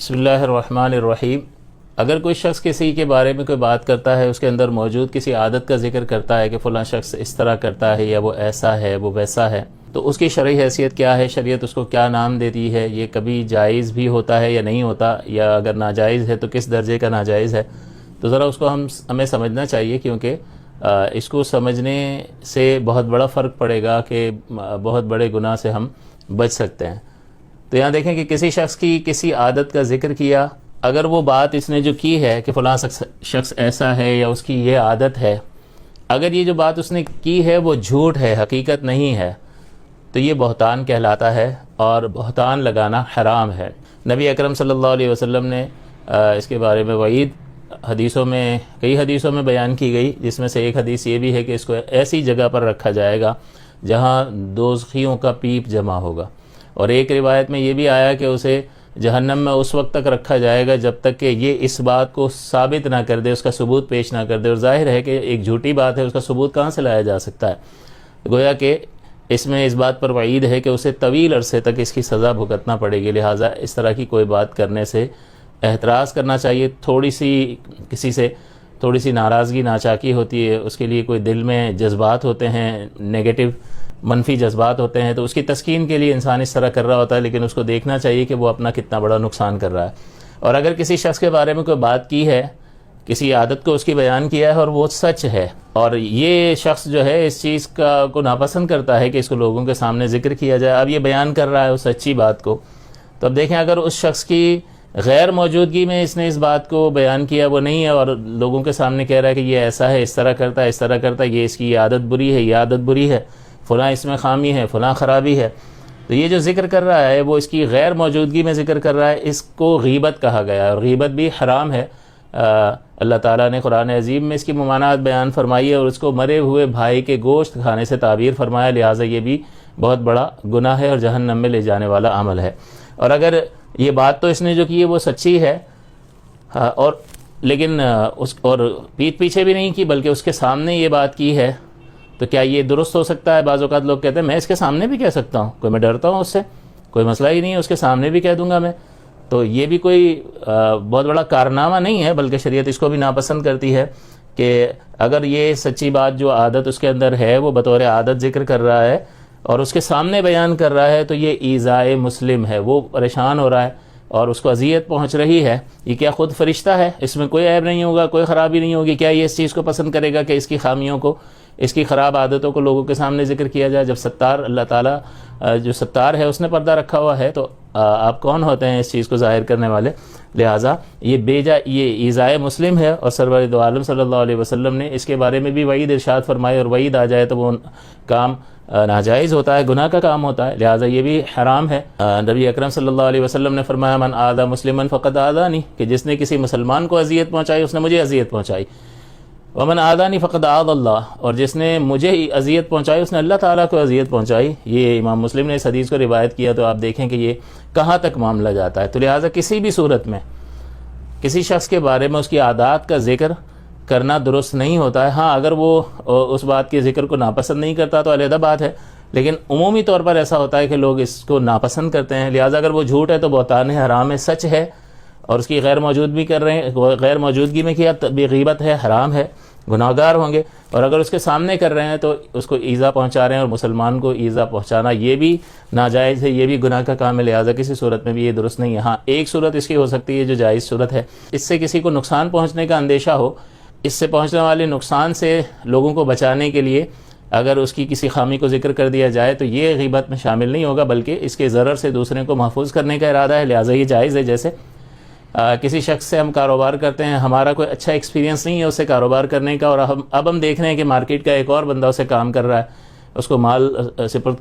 بسم اللہ الرحمن الرحیم۔ اگر کوئی شخص کسی کے بارے میں کوئی بات کرتا ہے، اس کے اندر موجود کسی عادت کا ذکر کرتا ہے کہ فلاں شخص اس طرح کرتا ہے یا وہ ایسا ہے وہ ویسا ہے، تو اس کی شرعی حیثیت کیا ہے، شریعت اس کو کیا نام دیتی ہے، یہ کبھی جائز بھی ہوتا ہے یا نہیں ہوتا، یا اگر ناجائز ہے تو کس درجے کا ناجائز ہے، تو ذرا اس کو ہمیں سمجھنا چاہیے، کیونکہ اس کو سمجھنے سے بہت بڑا فرق پڑے گا کہ بہت بڑے گناہ سے ہم بچ سکتے ہیں۔ تو یہاں دیکھیں کہ کسی شخص کی کسی عادت کا ذکر کیا، اگر وہ بات اس نے جو کی ہے کہ فلاں شخص ایسا ہے یا اس کی یہ عادت ہے، اگر یہ جو بات اس نے کی ہے وہ جھوٹ ہے، حقیقت نہیں ہے، تو یہ بہتان کہلاتا ہے اور بہتان لگانا حرام ہے۔ نبی اکرم صلی اللہ علیہ وسلم نے اس کے بارے میں وعید کئی حدیثوں میں بیان کی گئی، جس میں سے ایک حدیث یہ بھی ہے کہ اس کو ایسی جگہ پر رکھا جائے گا جہاں دوزخیوں کا پیپ جمع ہوگا، اور ایک روایت میں یہ بھی آیا کہ اسے جہنم میں اس وقت تک رکھا جائے گا جب تک کہ یہ اس بات کو ثابت نہ کر دے، اس کا ثبوت پیش نہ کر دے، اور ظاہر ہے کہ ایک جھوٹی بات ہے، اس کا ثبوت کہاں سے لایا جا سکتا ہے، گویا کہ اس میں اس بات پر وعید ہے کہ اسے طویل عرصے تک اس کی سزا بھگتنا پڑے گی، لہٰذا اس طرح کی کوئی بات کرنے سے احتراز کرنا چاہیے۔ کسی سے تھوڑی سی ناراضگی ناچاکی ہوتی ہے، اس کے لیے کوئی دل میں جذبات ہوتے ہیں، نیگیٹو منفی جذبات ہوتے ہیں، تو اس کی تسکین کے لیے انسان اس طرح کر رہا ہوتا ہے، لیکن اس کو دیکھنا چاہیے کہ وہ اپنا کتنا بڑا نقصان کر رہا ہے۔ اور اگر کسی شخص کے بارے میں کوئی بات کی ہے، کسی عادت کو اس کی بیان کیا ہے اور وہ سچ ہے، اور یہ شخص جو ہے اس چیز کو ناپسند کرتا ہے کہ اس کو لوگوں کے سامنے ذکر کیا جائے، اب یہ بیان کر رہا ہے اس سچی بات کو، تو اب دیکھیں اگر اس شخص کی غیر موجودگی میں اس نے اس بات کو بیان کیا، وہ نہیں ہے، اور لوگوں کے سامنے کہہ رہا ہے کہ یہ ایسا ہے، اس طرح کرتا ہے، اس طرح کرتا ہے، یہ اس کی عادت بری ہے، یہ عادت بری ہے، فلاں اس میں خامی ہے، فلاں خرابی ہے، تو یہ جو ذکر کر رہا ہے وہ اس کی غیر موجودگی میں ذکر کر رہا ہے، اس کو غیبت کہا گیا ہے، اور غیبت بھی حرام ہے۔ اللہ تعالیٰ نے قرآن عظیم میں اس کی ممانعت بیان فرمائی ہے، اور اس کو مرے ہوئے بھائی کے گوشت کھانے سے تعبیر فرمایا، لہٰذا یہ بھی بہت بڑا گناہ ہے اور جہنم میں لے جانے والا عمل ہے۔ اور اگر یہ بات تو اس نے جو کی ہے وہ سچی ہے، لیکن اور پیٹھ پیچھے بھی نہیں کی بلکہ اس کے سامنے یہ بات کی ہے، تو کیا یہ درست ہو سکتا ہے؟ بعض اوقات لوگ کہتے ہیں میں اس کے سامنے بھی کہہ سکتا ہوں، کوئی میں ڈرتا ہوں اس سے، کوئی مسئلہ ہی نہیں ہے، اس کے سامنے بھی کہہ دوں گا میں، تو یہ بھی کوئی بہت بڑا کارنامہ نہیں ہے، بلکہ شریعت اس کو بھی ناپسند کرتی ہے کہ اگر یہ سچی بات جو عادت اس کے اندر ہے وہ بطور عادت ذکر کر رہا ہے اور اس کے سامنے بیان کر رہا ہے، تو یہ ایذائے مسلم ہے، وہ پریشان ہو رہا ہے اور اس کو اذیت پہنچ رہی ہے۔ یہ کیا خود فرشتہ ہے؟ اس میں کوئی عیب نہیں ہوگا، کوئی خرابی نہیں ہوگی، کیا یہ اس چیز کو پسند کرے گا کہ اس کی خامیوں کو، اس کی خراب عادتوں کو لوگوں کے سامنے ذکر کیا جائے؟ جب ستار اللہ تعالیٰ جو ستار ہے اس نے پردہ رکھا ہوا ہے، تو آپ کون ہوتے ہیں اس چیز کو ظاہر کرنے والے؟ لہٰذا یہ ایذائے مسلم ہے، اور سرور دو عالم صلی اللہ علیہ وسلم نے اس کے بارے میں بھی وعید ارشاد فرمائے، اور وعید آ جائے تو وہ کام ناجائز ہوتا ہے، گناہ کا کام ہوتا ہے، لہٰذا یہ بھی حرام ہے۔ نبی اکرم صلی اللہ علیہ وسلم نے فرمایا من آذی مسلما فقد آذانی، کہ جس نے کسی مسلمان کو اذیت پہنچائی اس نے مجھے اذیت پہنچائی، ومن آذانی فقد آذی اللہ، اور جس نے مجھے اذیت پہنچائی اس نے اللہ تعالیٰ کو اذیت پہنچائی۔ یہ امام مسلم نے اس حدیث کو روایت کیا، تو آپ دیکھیں کہ یہ کہاں تک معاملہ جاتا ہے۔ تو لہٰذا کسی بھی صورت میں کسی شخص کے بارے میں اس کی عادات کا ذکر کرنا درست نہیں ہوتا ہے۔ ہاں اگر وہ اس بات کے ذکر کو ناپسند نہیں کرتا تو علیحدہ بات ہے، لیکن عمومی طور پر ایسا ہوتا ہے کہ لوگ اس کو ناپسند کرتے ہیں، لہٰذا اگر وہ جھوٹ ہے تو بہتان ہے، حرام ہے، سچ ہے، اور اس کی غیر موجودگی میں کیا بھی غیبت ہے، حرام ہے، گناہ گار ہوں گے، اور اگر اس کے سامنے کر رہے ہیں تو اس کو ایذا پہنچا رہے ہیں، اور مسلمان کو ایذا پہنچانا یہ بھی ناجائز ہے، یہ بھی گناہ کا کام ہے، لہٰذا کسی صورت میں بھی یہ درست نہیں ہے۔ ہاں ایک صورت اس کی ہو سکتی ہے جو جائز صورت ہے، اس سے کسی کو نقصان پہنچنے کا اندیشہ ہو، اس سے پہنچنے والے نقصان سے لوگوں کو بچانے کے لیے اگر اس کی کسی خامی کو ذکر کر دیا جائے تو یہ غیبت میں شامل نہیں ہوگا، بلکہ اس کے ضرر سے دوسرے کو محفوظ کرنے کا ارادہ ہے، لہٰذا یہ جائز ہے۔ جیسے کسی شخص سے ہم کاروبار کرتے ہیں، ہمارا کوئی اچھا ایکسپیرینس نہیں ہے اس سے کاروبار کرنے کا، اور اب ہم دیکھ رہے ہیں کہ مارکیٹ کا ایک اور بندہ اسے کام کر رہا ہے، اس کو مال سپرد